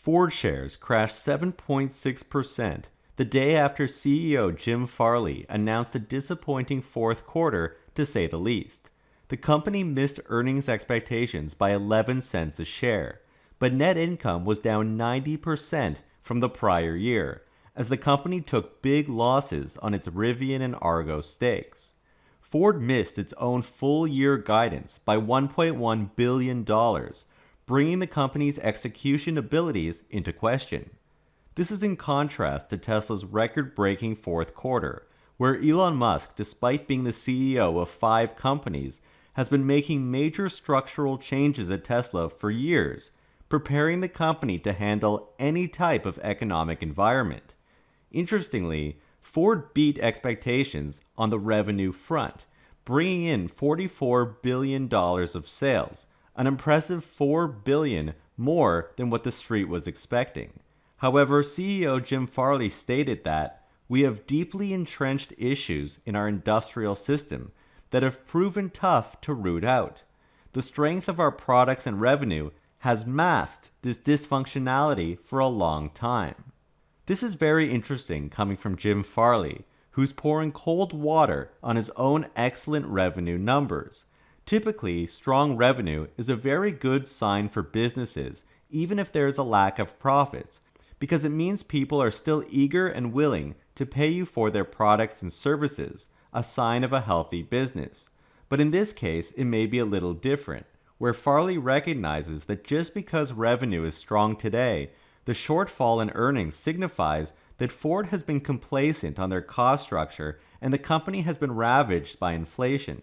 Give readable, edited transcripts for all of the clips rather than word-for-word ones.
Ford shares crashed 7.6% the day after CEO Jim Farley announced a disappointing fourth quarter, to say the least. The company missed earnings expectations by 11 cents a share, but net income was down 90% from the prior year, as the company took big losses on its Rivian and Argo stakes. Ford missed its own full-year guidance by $1.1 billion, bringing the company's execution abilities into question. This is in contrast to Tesla's record-breaking fourth quarter, where Elon Musk, despite being the CEO of 5 companies, has been making major structural changes at Tesla for years, preparing the company to handle any type of economic environment. Interestingly, Ford beat expectations on the revenue front, bringing in $44 billion of sales, an impressive $4 billion more than what the street was expecting. However, CEO Jim Farley stated that we have deeply entrenched issues in our industrial system that have proven tough to root out. The strength of our products and revenue has masked this dysfunctionality for a long time. This is very interesting coming from Jim Farley, who's pouring cold water on his own excellent revenue numbers. Typically, strong revenue is a very good sign for businesses, even if there is a lack of profits, because it means people are still eager and willing to pay you for their products and services, a sign of a healthy business. But in this case, it may be a little different, where Farley recognizes that just because revenue is strong today, the shortfall in earnings signifies that Ford has been complacent on their cost structure and the company has been ravaged by inflation.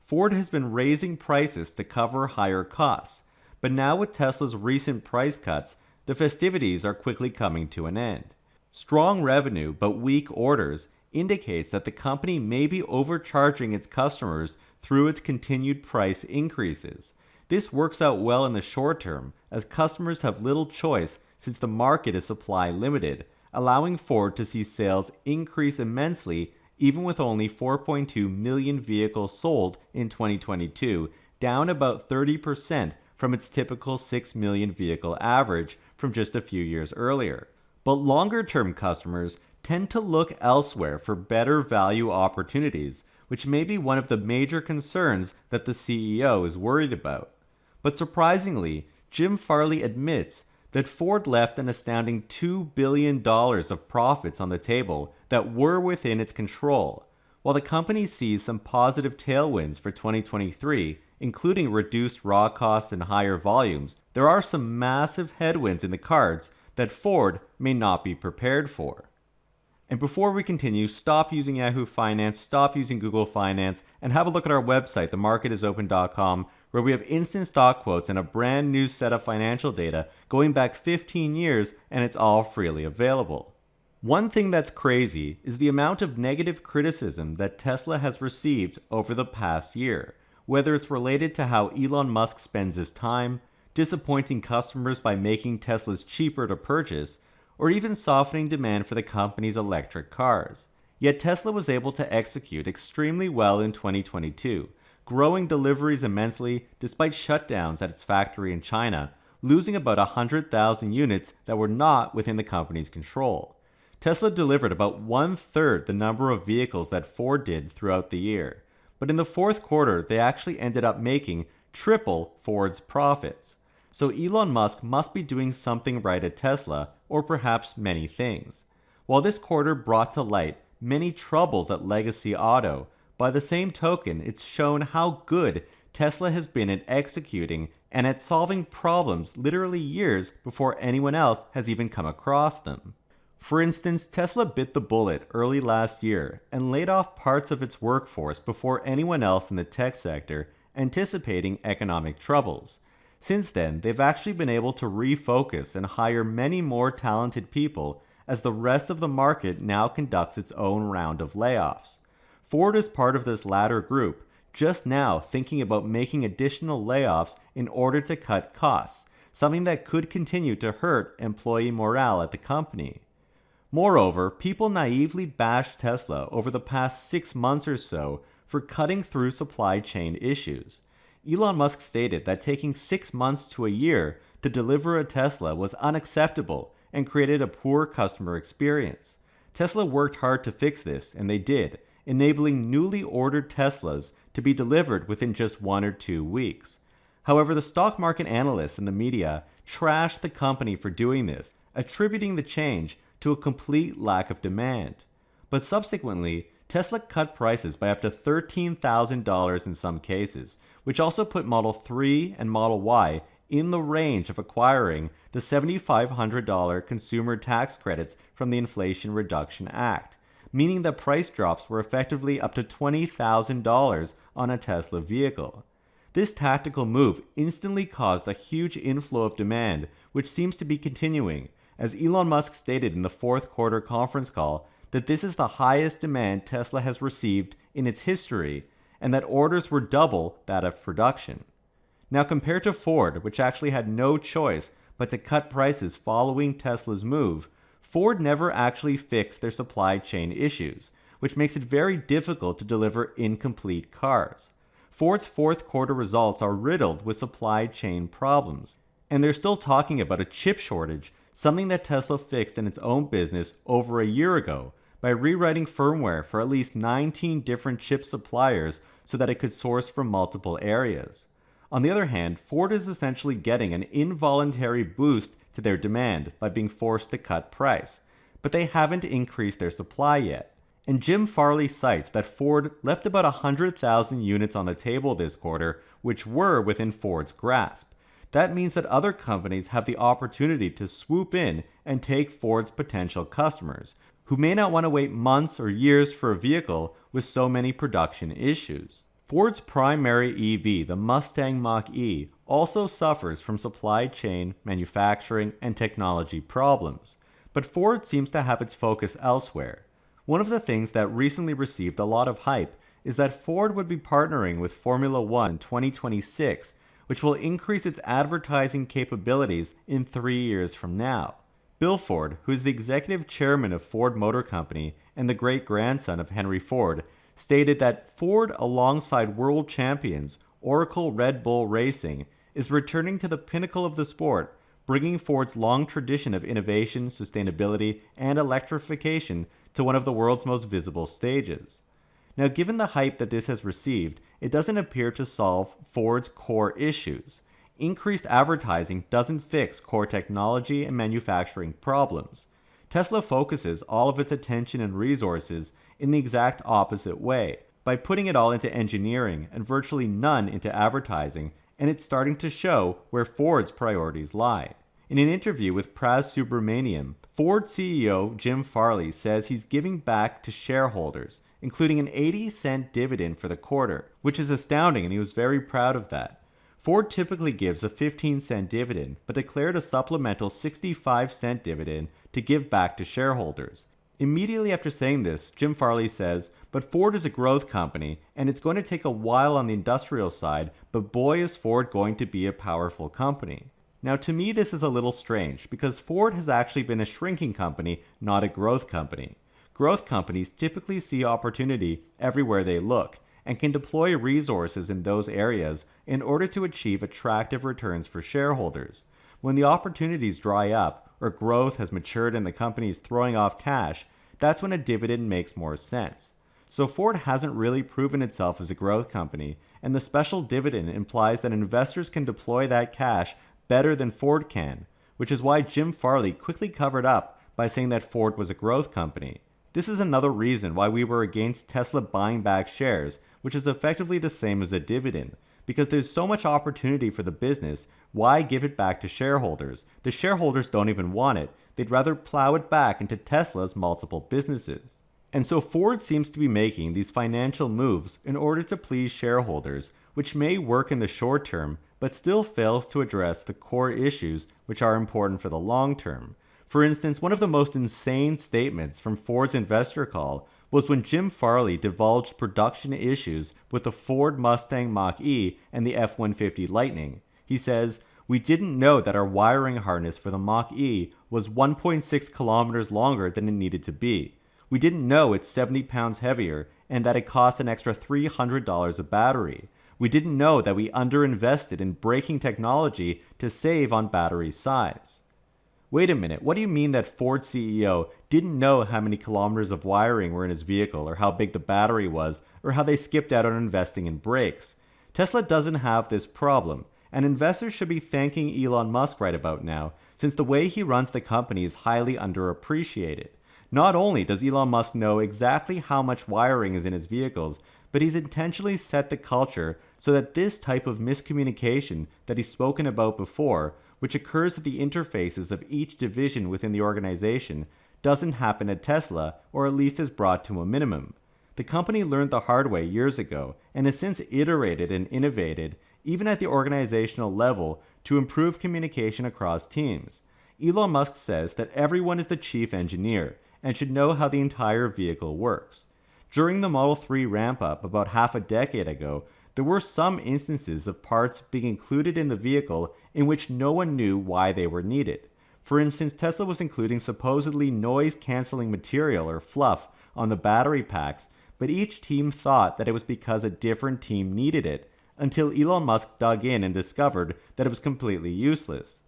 Ford has been raising prices to cover higher costs, but now with Tesla's recent price cuts, the festivities are quickly coming to an end. Strong revenue but weak orders indicates that the company may be overcharging its customers through its continued price increases. This works out well in the short term, as customers have little choice since the market is supply limited, allowing Ford to see sales increase immensely even with only 4.2 million vehicles sold in 2022, down about 30% from its typical 6 million vehicle average from just a few years earlier. But longer-term customers tend to look elsewhere for better value opportunities, which may be one of the major concerns that the CEO is worried about. But surprisingly, Jim Farley admits that Ford left an astounding $2 billion of profits on the table that were within its control. While the company sees some positive tailwinds for 2023, including reduced raw costs and higher volumes, there are some massive headwinds in the cards that Ford may not be prepared for. And before we continue, stop using Yahoo Finance, stop using Google Finance, and have a look at our website, themarketisopen.com, where we have instant stock quotes and a brand new set of financial data going back 15 years, and it's all freely available. One thing that's crazy is the amount of negative criticism that Tesla has received over the past year, whether it's related to how Elon Musk spends his time, disappointing customers by making Teslas cheaper to purchase, or even softening demand for the company's electric cars. Yet Tesla was able to execute extremely well in 2022, growing deliveries immensely despite shutdowns at its factory in China, losing about 100,000 units that were not within the company's control. Tesla delivered about 1/3 the number of vehicles that Ford did throughout the year, but in the fourth quarter they actually ended up making triple Ford's profits. So Elon Musk must be doing something right at Tesla, or perhaps many things. While this quarter brought to light many troubles at Legacy Auto, by the same token, it's shown how good Tesla has been at executing and at solving problems literally years before anyone else has even come across them. For instance, Tesla bit the bullet early last year and laid off parts of its workforce before anyone else in the tech sector, anticipating economic troubles. Since then, they've actually been able to refocus and hire many more talented people as the rest of the market now conducts its own round of layoffs. Ford is part of this latter group, just now thinking about making additional layoffs in order to cut costs, something that could continue to hurt employee morale at the company. Moreover, people naively bashed Tesla over the past 6 months or so for cutting through supply chain issues. Elon Musk stated that taking 6 months to a year to deliver a Tesla was unacceptable and created a poor customer experience. Tesla worked hard to fix this, and they did, enabling newly ordered Teslas to be delivered within just 1 or 2 weeks. However, the stock market analysts and the media trashed the company for doing this, attributing the change to a complete lack of demand. But subsequently, Tesla cut prices by up to $13,000 in some cases, which also put Model 3 and Model Y in the range of acquiring the $7,500 consumer tax credits from the Inflation Reduction Act, meaning that price drops were effectively up to $20,000 on a Tesla vehicle. This tactical move instantly caused a huge inflow of demand, which seems to be continuing, as Elon Musk stated in the fourth quarter conference call that this is the highest demand Tesla has received in its history, and that orders were double that of production. Now, compared to Ford, which actually had no choice but to cut prices following Tesla's move, Ford never actually fixed their supply chain issues, which makes it very difficult to deliver incomplete cars. Ford's fourth quarter results are riddled with supply chain problems, and they're still talking about a chip shortage, something that Tesla fixed in its own business over a year ago by rewriting firmware for at least 19 different chip suppliers so that it could source from multiple areas. On the other hand, Ford is essentially getting an involuntary boost to their demand by being forced to cut price, but they haven't increased their supply yet. And Jim Farley cites that Ford left about 100,000 units on the table this quarter, which were within Ford's grasp. That means that other companies have the opportunity to swoop in and take Ford's potential customers, who may not want to wait months or years for a vehicle with so many production issues. Ford's primary EV, the Mustang Mach E, also suffers from supply chain, manufacturing, and technology problems, but Ford seems to have its focus elsewhere. One of the things that recently received a lot of hype is that Ford would be partnering with Formula One in 2026, which will increase its advertising capabilities in 3 years from now. Bill Ford, who is the executive chairman of Ford Motor Company and the great-grandson of Henry Ford, stated that Ford, alongside world champions Oracle Red Bull Racing, is returning to the pinnacle of the sport, bringing Ford's long tradition of innovation, sustainability, and electrification to one of the world's most visible stages. Now, given the hype that this has received, it doesn't appear to solve Ford's core issues. Increased advertising doesn't fix core technology and manufacturing problems. Tesla focuses all of its attention and resources in the exact opposite way, by putting it all into engineering and virtually none into advertising, and it's starting to show where Ford's priorities lie. In an interview with Praz Subramaniam, Ford CEO Jim Farley says he's giving back to shareholders, including an 80-cent dividend for the quarter, which is astounding, and he was very proud of that. Ford typically gives a 15-cent dividend, but declared a supplemental 65-cent dividend to give back to shareholders. Immediately after saying this, Jim Farley says, "But Ford is a growth company, and it's going to take a while on the industrial side, but boy is Ford going to be a powerful company." Now, to me, this is a little strange, because Ford has actually been a shrinking company, not a growth company. Growth companies typically see opportunity everywhere they look, and can deploy resources in those areas in order to achieve attractive returns for shareholders. When the opportunities dry up, or growth has matured and the company is throwing off cash, that's when a dividend makes more sense. So Ford hasn't really proven itself as a growth company, and the special dividend implies that investors can deploy that cash better than Ford can, which is why Jim Farley quickly covered up by saying that Ford was a growth company. This is another reason why we were against Tesla buying back shares, which is effectively the same as a dividend. Because there's so much opportunity for the business, why give it back to shareholders? The shareholders don't even want it. They'd rather plow it back into Tesla's multiple businesses. And so Ford seems to be making these financial moves in order to please shareholders, which may work in the short term, but still fails to address the core issues which are important for the long term. For instance, one of the most insane statements from Ford's investor call was when Jim Farley divulged production issues with the Ford Mustang Mach E and the F-150 Lightning. He says, "We didn't know that our wiring harness for the Mach E was 1.6 kilometers longer than it needed to be. We didn't know it's 70 pounds heavier and that it costs an extra $300 a battery. We didn't know that we underinvested in braking technology to save on battery size. Wait a minute, what do you mean that Ford CEO didn't know how many kilometers of wiring were in his vehicle, or how big the battery was, or how they skipped out on investing in brakes? Tesla doesn't have this problem, and investors should be thanking Elon Musk right about now, since the way he runs the company is highly underappreciated. Not only does Elon Musk know exactly how much wiring is in his vehicles, but he's intentionally set the culture so that this type of miscommunication that he's spoken about before, which occurs at the interfaces of each division within the organization, doesn't happen at Tesla, or at least is brought to a minimum. The company learned the hard way years ago and has since iterated and innovated, even at the organizational level, to improve communication across teams. Elon Musk says that everyone is the chief engineer and should know how the entire vehicle works. During the Model 3 ramp-up about half a decade ago, there were some instances of parts being included in the vehicle in which no one knew why they were needed. For instance, Tesla was including supposedly noise-canceling material or fluff on the battery packs, but each team thought that it was because a different team needed it, until Elon Musk dug in and discovered that it was completely useless.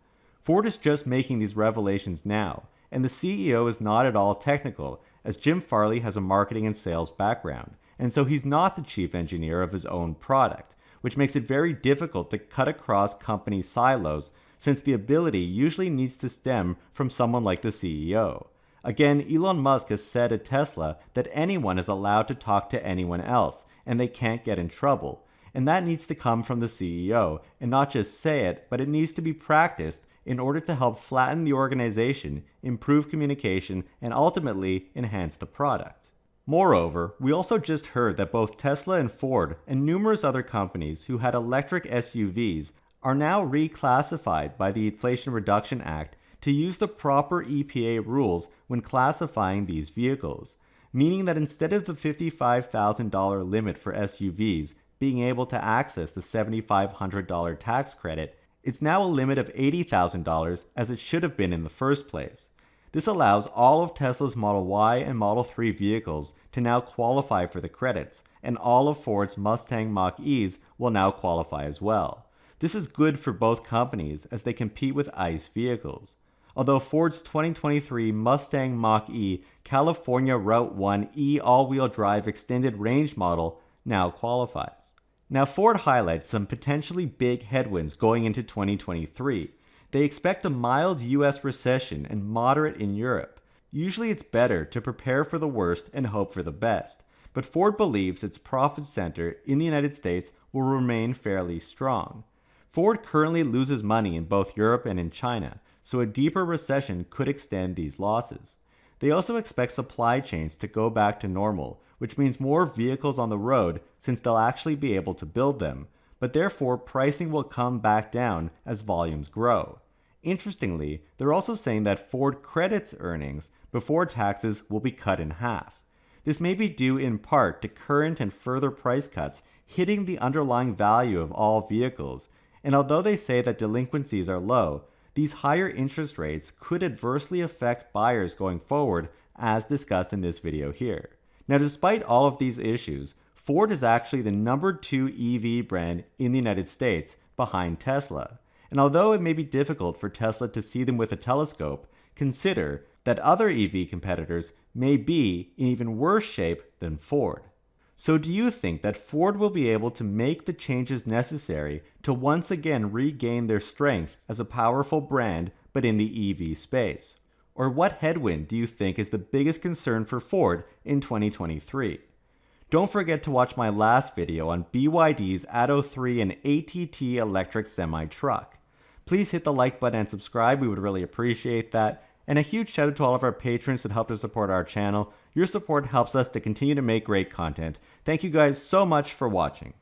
Ford is just making these revelations now, and the CEO is not at all technical, as Jim Farley has a marketing and sales background, and so he's not the chief engineer of his own product, which makes it very difficult to cut across company silos, since the ability usually needs to stem from someone like the CEO. Again, Elon Musk has said at Tesla that anyone is allowed to talk to anyone else, and they can't get in trouble. And that needs to come from the CEO, and not just say it, but it needs to be practiced in order to help flatten the organization, improve communication, and ultimately enhance the product. Moreover, we also just heard that both Tesla and Ford and numerous other companies who had electric SUVs are now reclassified by the Inflation Reduction Act to use the proper EPA rules when classifying these vehicles, meaning that instead of the $55,000 limit for SUVs being able to access the $7,500 tax credit, it's now a limit of $80,000 as it should have been in the first place. This allows all of Tesla's Model Y and Model 3 vehicles to now qualify for the credits, and all of Ford's Mustang Mach E's will now qualify as well. This is good for both companies as they compete with ICE vehicles. Although Ford's 2023 Mustang Mach E California Route 1 E all-wheel drive extended range model now qualifies. Now, Ford highlights some potentially big headwinds going into 2023. They expect a mild US recession and moderate in Europe. Usually it's better to prepare for the worst and hope for the best, but Ford believes its profit center in the United States will remain fairly strong. Ford currently loses money in both Europe and in China, so a deeper recession could extend these losses. They also expect supply chains to go back to normal, which means more vehicles on the road since they'll actually be able to build them, but therefore pricing will come back down as volumes grow. Interestingly, they're also saying that Ford Credit's earnings before taxes will be cut in half. This may be due in part to current and further price cuts hitting the underlying value of all vehicles, and although they say that delinquencies are low, these higher interest rates could adversely affect buyers going forward, as discussed in this video here. Now, despite all of these issues, Ford is actually the number 2 EV brand in the United States behind Tesla. And although it may be difficult for Tesla to see them with a telescope, consider that other EV competitors may be in even worse shape than Ford. So do you think that Ford will be able to make the changes necessary to once again regain their strength as a powerful brand but in the EV space? Or what headwind do you think is the biggest concern for Ford in 2023? Don't forget to watch my last video on BYD's Atto 3 and ATT electric semi-truck. Please hit the like button and subscribe, we would really appreciate that. And a huge shout out to all of our patrons that help to support our channel. Your support helps us to continue to make great content. Thank you guys so much for watching.